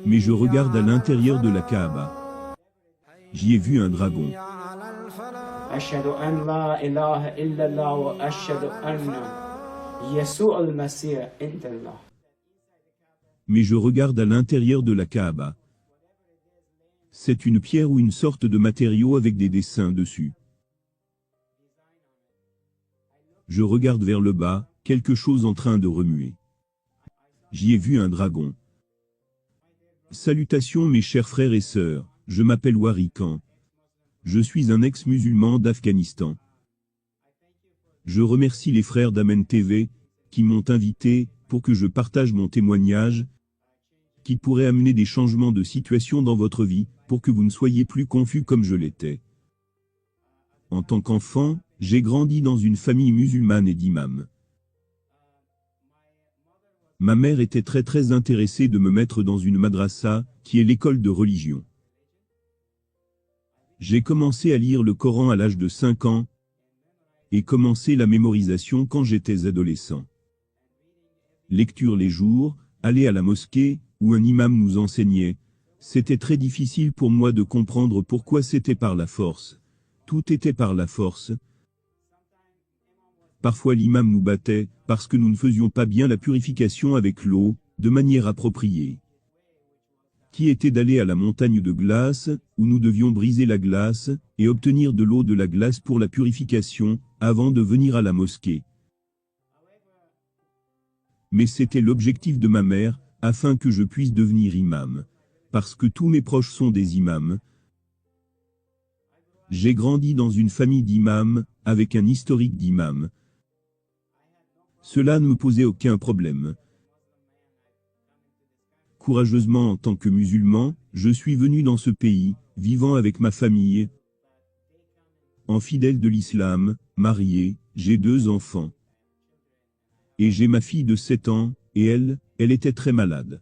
Mais je regarde à l'intérieur de la Kaaba. J'y ai vu un dragon. أشهد أن لا إله إلا الله وأشهد أن يسوع المسيح عند الله. Mais je regarde à l'intérieur de la Kaaba. C'est une pierre ou une sorte de matériau avec des dessins dessus. Je regarde vers le bas, quelque chose en train de remuer. J'y ai vu un dragon. Salutations mes chers frères et sœurs, je m'appelle Warikan. Je suis un ex-musulman d'Afghanistan. Je remercie les frères d'Amen TV, qui m'ont invité, pour que je partage mon témoignage, qui pourrait amener des changements de situation dans votre vie, pour que vous ne soyez plus confus comme je l'étais. En tant qu'enfant, j'ai grandi dans une famille musulmane et d'imams. Ma mère était très intéressée de me mettre dans une madrasa, qui est l'école de religion. J'ai commencé à lire le Coran à l'âge de 5 ans, et commencé la mémorisation quand j'étais adolescent. Lecture les jours, aller à la mosquée, où un imam nous enseignait, c'était très difficile pour moi de comprendre pourquoi c'était par la force. Tout était par la force. Parfois l'imam nous battait, parce que nous ne faisions pas bien la purification avec l'eau, de manière appropriée. Qui était d'aller à la montagne de glace, où nous devions briser la glace, et obtenir de l'eau de la glace pour la purification, avant de venir à la mosquée. Mais c'était l'objectif de ma mère, afin que je puisse devenir imam. Parce que tous mes proches sont des imams. J'ai grandi dans une famille d'imams, avec un historique d'imams. Cela ne me posait aucun problème. Courageusement en tant que musulman, je suis venu dans ce pays, vivant avec ma famille. En fidèle de l'islam, marié, j'ai 2 enfants. Et j'ai ma fille de 7 ans, et elle était très malade.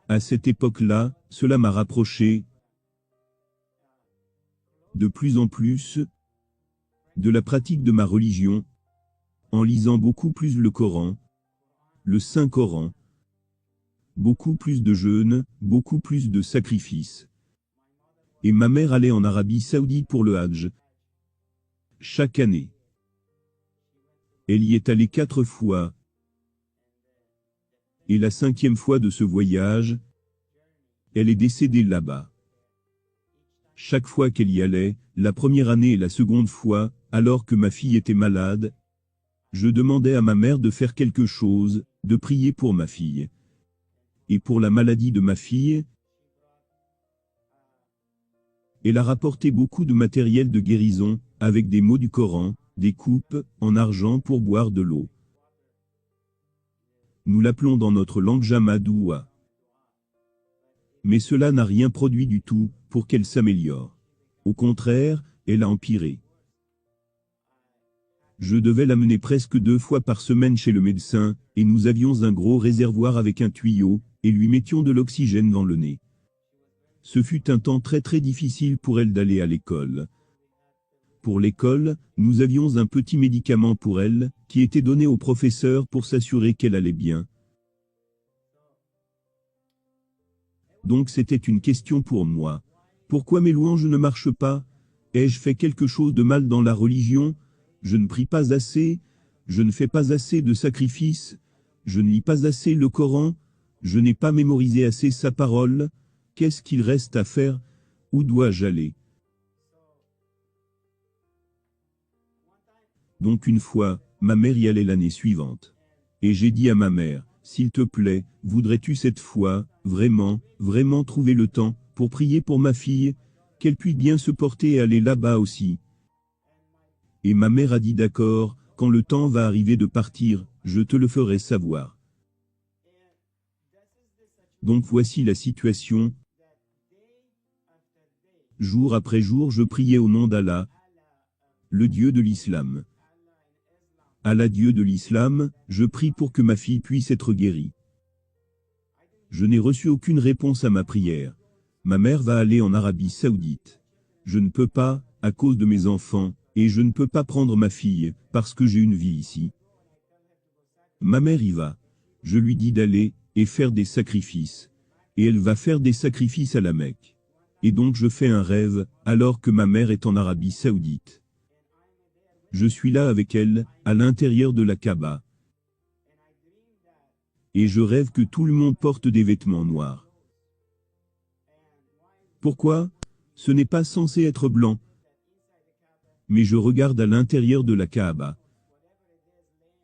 À cette époque-là, cela m'a rapproché de plus en plus de la pratique de ma religion, en lisant beaucoup plus le Coran, le Saint-Coran, beaucoup plus de jeûnes, beaucoup plus de sacrifices. Et ma mère allait en Arabie Saoudite pour le Hajj. Chaque année. Elle y est allée 4 fois. Et la 5e fois de ce voyage, elle est décédée là-bas. Chaque fois qu'elle y allait, la première année et la seconde fois, alors que ma fille était malade, je demandais à ma mère de faire quelque chose, de prier pour ma fille. Et pour la maladie de ma fille, elle a rapporté beaucoup de matériel de guérison, avec des mots du Coran, des coupes, en argent pour boire de l'eau. Nous l'appelons dans notre langue Jamadoua. Mais cela n'a rien produit du tout, pour qu'elle s'améliore. Au contraire, elle a empiré. Je devais l'amener presque 2 fois par semaine chez le médecin, et nous avions un gros réservoir avec un tuyau, et lui mettions de l'oxygène dans le nez. Ce fut un temps très difficile pour elle d'aller à l'école. Pour l'école, nous avions un petit médicament pour elle, qui était donné au professeur pour s'assurer qu'elle allait bien. Donc c'était une question pour moi. Pourquoi mes louanges ne marchent pas? Ai-je fait quelque chose de mal dans la religion? Je ne prie pas assez, je ne fais pas assez de sacrifices, je ne lis pas assez le Coran, je n'ai pas mémorisé assez sa parole. Qu'est-ce qu'il reste à faire? Où dois-je aller? Donc une fois, ma mère y allait l'année suivante. Et j'ai dit à ma mère, s'il te plaît, voudrais-tu cette fois, vraiment trouver le temps, pour prier pour ma fille, qu'elle puisse bien se porter et aller là-bas aussi. Et ma mère a dit d'accord, quand le temps va arriver de partir, je te le ferai savoir. Donc voici la situation. Jour après jour je priais au nom d'Allah, le Dieu de l'islam. Allah Dieu de l'islam, je prie pour que ma fille puisse être guérie. Je n'ai reçu aucune réponse à ma prière. Ma mère va aller en Arabie Saoudite. Je ne peux pas, à cause de mes enfants, et je ne peux pas prendre ma fille, parce que j'ai une vie ici. Ma mère y va. Je lui dis d'aller, et faire des sacrifices. Et elle va faire des sacrifices à la Mecque. Et donc je fais un rêve, alors que ma mère est en Arabie Saoudite. Je suis là avec elle, à l'intérieur de la Kaaba. Et je rêve que tout le monde porte des vêtements noirs. Pourquoi? Ce n'est pas censé être blanc. Mais je regarde à l'intérieur de la Kaaba.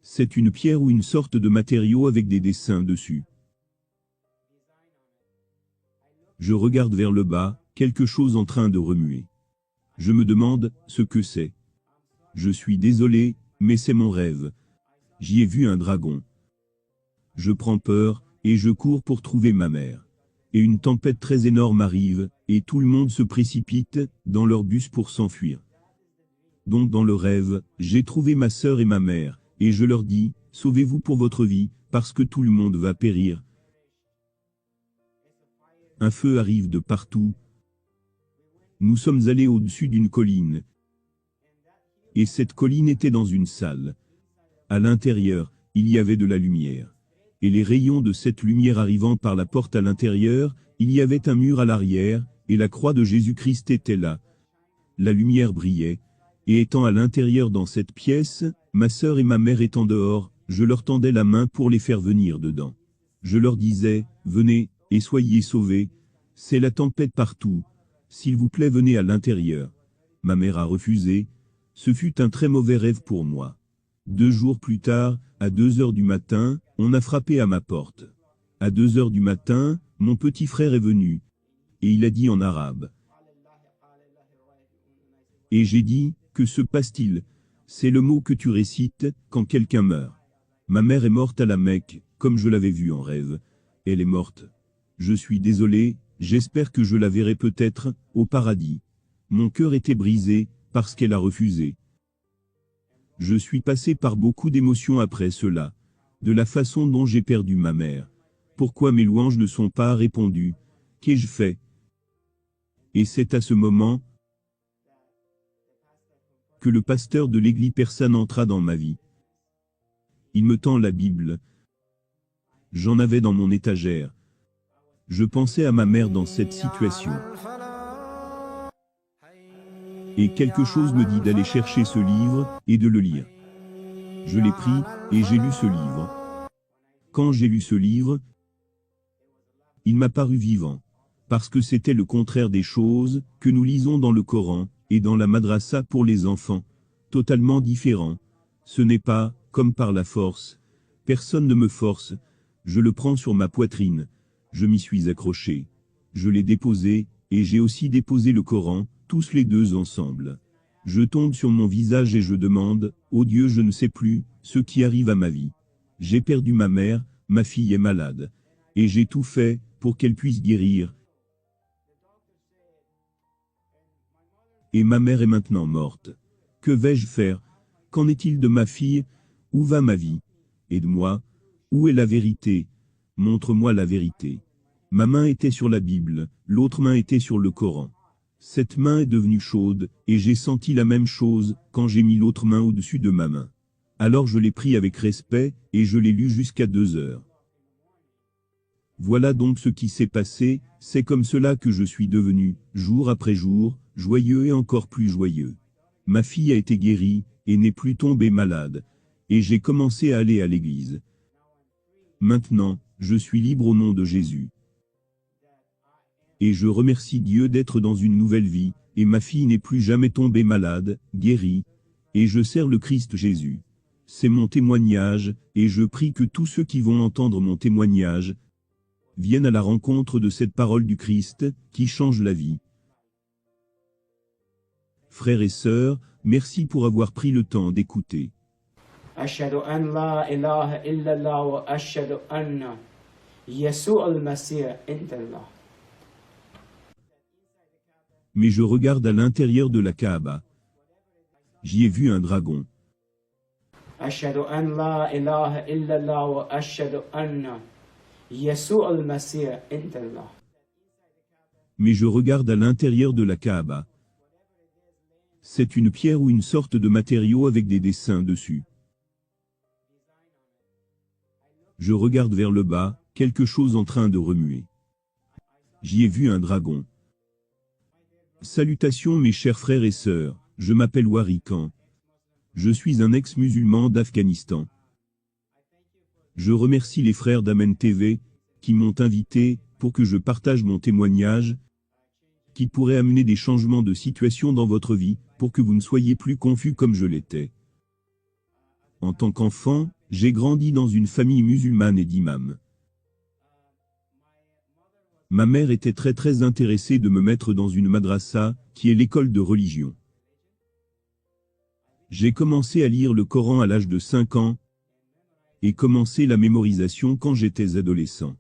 C'est une pierre ou une sorte de matériau avec des dessins dessus. Je regarde vers le bas, quelque chose en train de remuer. Je me demande ce que c'est. Je suis désolé, mais c'est mon rêve. J'y ai vu un dragon. Je prends peur, et je cours pour trouver ma mère. Et une tempête très énorme arrive, et tout le monde se précipite dans leur bus pour s'enfuir. Donc dans le rêve, j'ai trouvé ma sœur et ma mère, et je leur dis, sauvez-vous pour votre vie, parce que tout le monde va périr. Un feu arrive de partout. Nous sommes allés au-dessus d'une colline. Et cette colline était dans une salle. À l'intérieur, il y avait de la lumière. Et les rayons de cette lumière arrivant par la porte à l'intérieur, il y avait un mur à l'arrière, et la croix de Jésus-Christ était là. La lumière brillait, et étant à l'intérieur dans cette pièce, ma sœur et ma mère étant dehors, je leur tendais la main pour les faire venir dedans. Je leur disais, venez, et soyez sauvés, c'est la tempête partout, s'il vous plaît venez à l'intérieur. Ma mère a refusé, ce fut un très mauvais rêve pour moi. 2 jours plus tard, à 2 heures du matin, on a frappé à ma porte. À 2 heures du matin, mon petit frère est venu, et il a dit en arabe. Et j'ai dit, que se passe-t-il? C'est le mot que tu récites, quand quelqu'un meurt. Ma mère est morte à la Mecque, comme je l'avais vue en rêve. Elle est morte. Je suis désolé, j'espère que je la verrai peut-être, au paradis. Mon cœur était brisé, parce qu'elle a refusé. Je suis passé par beaucoup d'émotions après cela. De la façon dont j'ai perdu ma mère. Pourquoi mes louanges ne sont pas répondues? Qu'ai-je fait? Et c'est à ce moment que le pasteur de l'église persane entra dans ma vie. Il me tend la Bible. J'en avais dans mon étagère. Je pensais à ma mère dans cette situation. Et quelque chose me dit d'aller chercher ce livre, et de le lire. Je l'ai pris, et j'ai lu ce livre. Quand j'ai lu ce livre, il m'a paru vivant. Parce que c'était le contraire des choses que nous lisons dans le Coran, et dans la madrasa pour les enfants. Totalement différent. Ce n'est pas, comme par la force. Personne ne me force. Je le prends sur ma poitrine. Je m'y suis accroché. Je l'ai déposé, et j'ai aussi déposé le Coran, tous les deux ensemble. Je tombe sur mon visage et je demande, ô Dieu je ne sais plus, ce qui arrive à ma vie. J'ai perdu ma mère, ma fille est malade. Et j'ai tout fait, pour qu'elle puisse guérir. Et ma mère est maintenant morte. Que vais-je faire? Qu'en est-il de ma fille? Où va ma vie? Et de moi? Où est la vérité? Montre-moi la vérité. Ma main était sur la Bible, l'autre main était sur le Coran. Cette main est devenue chaude, et j'ai senti la même chose, quand j'ai mis l'autre main au-dessus de ma main. Alors je l'ai pris avec respect, et je l'ai lu jusqu'à 2 heures. Voilà donc ce qui s'est passé, c'est comme cela que je suis devenu, jour après jour, joyeux et encore plus joyeux. Ma fille a été guérie, et n'est plus tombée malade. Et j'ai commencé à aller à l'église. Maintenant, je suis libre au nom de Jésus. Et je remercie Dieu d'être dans une nouvelle vie, et ma fille n'est plus jamais tombée malade, guérie, et je sers le Christ Jésus. C'est mon témoignage, et je prie que tous ceux qui vont entendre mon témoignage viennent à la rencontre de cette parole du Christ, qui change la vie. Frères et sœurs, merci pour avoir pris le temps d'écouter. أشهد أن لا إله إلا الله وأشهد أن يسوع المسيح عند الله. Mais je regarde à l'intérieur de la Kaaba. J'y ai vu un dragon. أشهد أن لا إله إلا الله وأشهد أن يسوع المسيح عند الله. Mais je regarde à l'intérieur de la Kaaba. C'est une pierre ou une sorte de matériau avec des dessins dessus. Je regarde vers le bas, quelque chose en train de remuer. J'y ai vu un dragon. Salutations mes chers frères et sœurs, je m'appelle Wari Khan. Je suis un ex-musulman d'Afghanistan. Je remercie les frères d'Amen TV, qui m'ont invité, pour que je partage mon témoignage, qui pourrait amener des changements de situation dans votre vie, pour que vous ne soyez plus confus comme je l'étais. En tant qu'enfant, j'ai grandi dans une famille musulmane et d'imams. Ma mère était très intéressée de me mettre dans une madrasa, qui est l'école de religion. J'ai commencé à lire le Coran à l'âge de 5 ans, et commencé la mémorisation quand j'étais adolescent.